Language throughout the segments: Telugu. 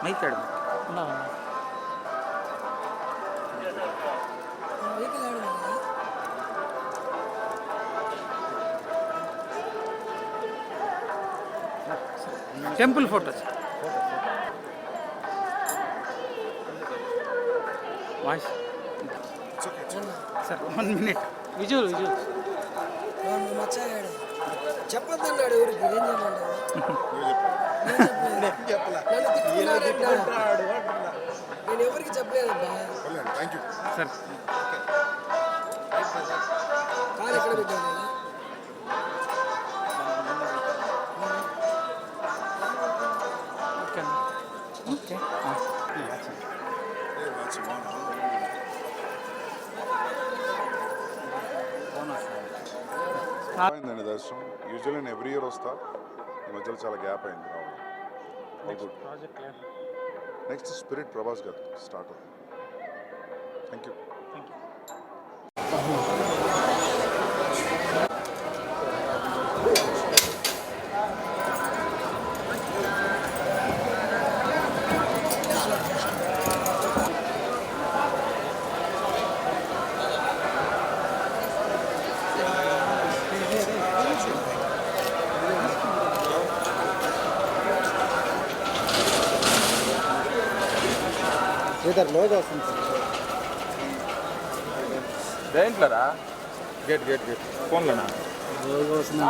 మైతాడు temple photos voice sir 1 minute visual చెప్పొద్దన్నాడు ఎవరికి ఏం నేను ఎవరికి చెప్పలేదబ్బా సార్ కారు ఎక్కడ పెట్టాను అయిందండి దర్శనం. యూజువల్లీ నేను ఎవ్రీ ఇయర్ వస్తా, ఈ మధ్యలో చాలా గ్యాప్ అయింది రావడం. నెక్స్ట్ స్పిరిట్ ప్రభాస్ గారు స్టార్ట్ అవుతుంది. Thank you. ఇద్దరు లోగా వస్తుంది దేంట్లోరా? గేట్ ఫోన్లోనా? లోగా వస్తుంది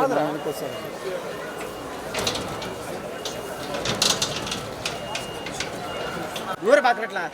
ఊరు పాత్రట్లా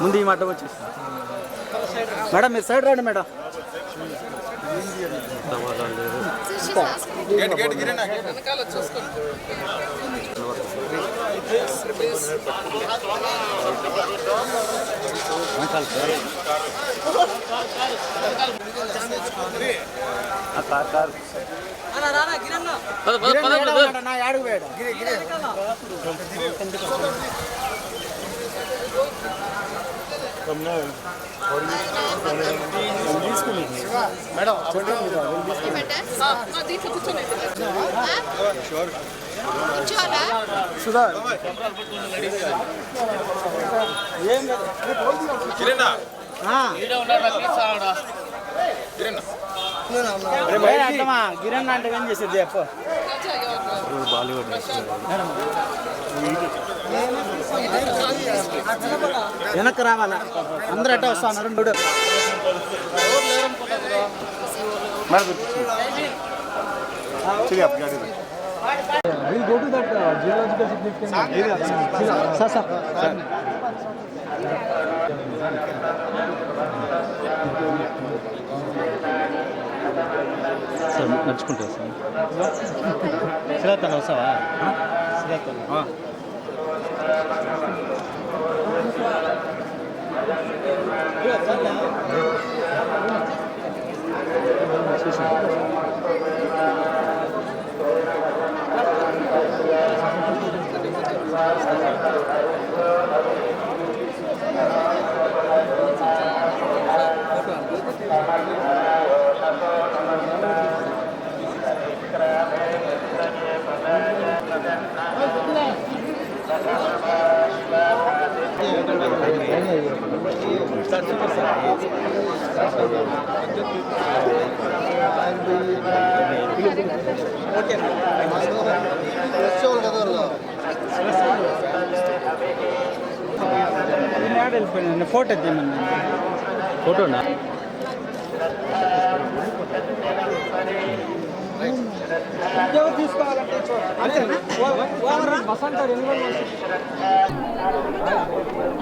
ముందు ఈ మాట వచ్చేసి మేడం మీరు సైడ్ రండి మేడం. గిరణ్ అంటే ఏం చేసేది చెప్పు. బాలీవుడ్ వెనక్కి రావాలా? అందరూ అట్టే వస్తా ఉన్నారు. We'll go to that geological significant area. Sir. Sir నడుచుకుంటా సార్. శ్రీలతను వస్తావా? శ్రీలతను ఫోటో తీయమన్నా. ఫోటోనా?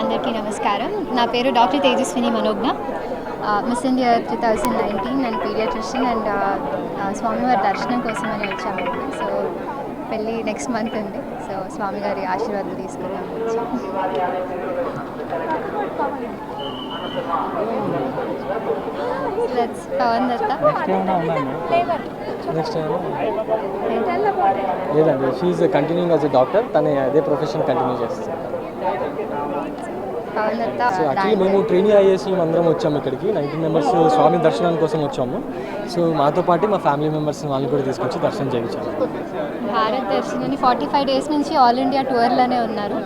అందరికీ నమస్కారం. నా పేరు doctor Tejaswini Manogna, Miss India 2019 and pediatrician and స్వామివారి దర్శనం కోసం అని వచ్చాము. సో పెళ్ళి నెక్స్ట్ మంత్ ఉంది. సో స్వామివారి ఆశీర్వాదాలు తీసుకున్నాము. పవన్ దత్త. నెక్స్ట్ లేదండి, she continuing as a doctor. తన అదే ప్రొఫెషన్ కంటిన్యూ చేస్తుంది. పవన్ దత్త. సో యాక్చువల్లీ మేము ట్రైనీ ఐఏఎస్ అందరం వచ్చాము ఇక్కడికి. 19 మెంబర్స్ స్వామి దర్శనం కోసం వచ్చాము. సో మాతో పాటు మా ఫ్యామిలీ మెంబర్స్ వాళ్ళని కూడా తీసుకొచ్చి దర్శనం చేయించాము. భారత్ దర్శనాన్ని 45 డేస్ నుంచి ఆల్ ఇండియా టూర్లోనే ఉన్నారు.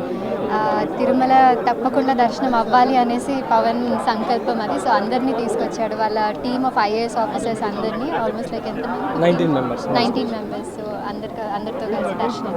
తిరుమల తప్పకుండా దర్శనం అవ్వాలి అనేసి పవన్ సంకల్పం అది. సో అందరినీ తీసుకొచ్చాడు, వాళ్ళ టీమ్ ఆఫ్ ఐఏఎస్ ఆఫీసర్స్ అందరినీ. ఆల్మోస్ట్ లైక్ ఎంతమంది? 19 మెంబర్స్. సో అందరితో కలిసి దర్శనం.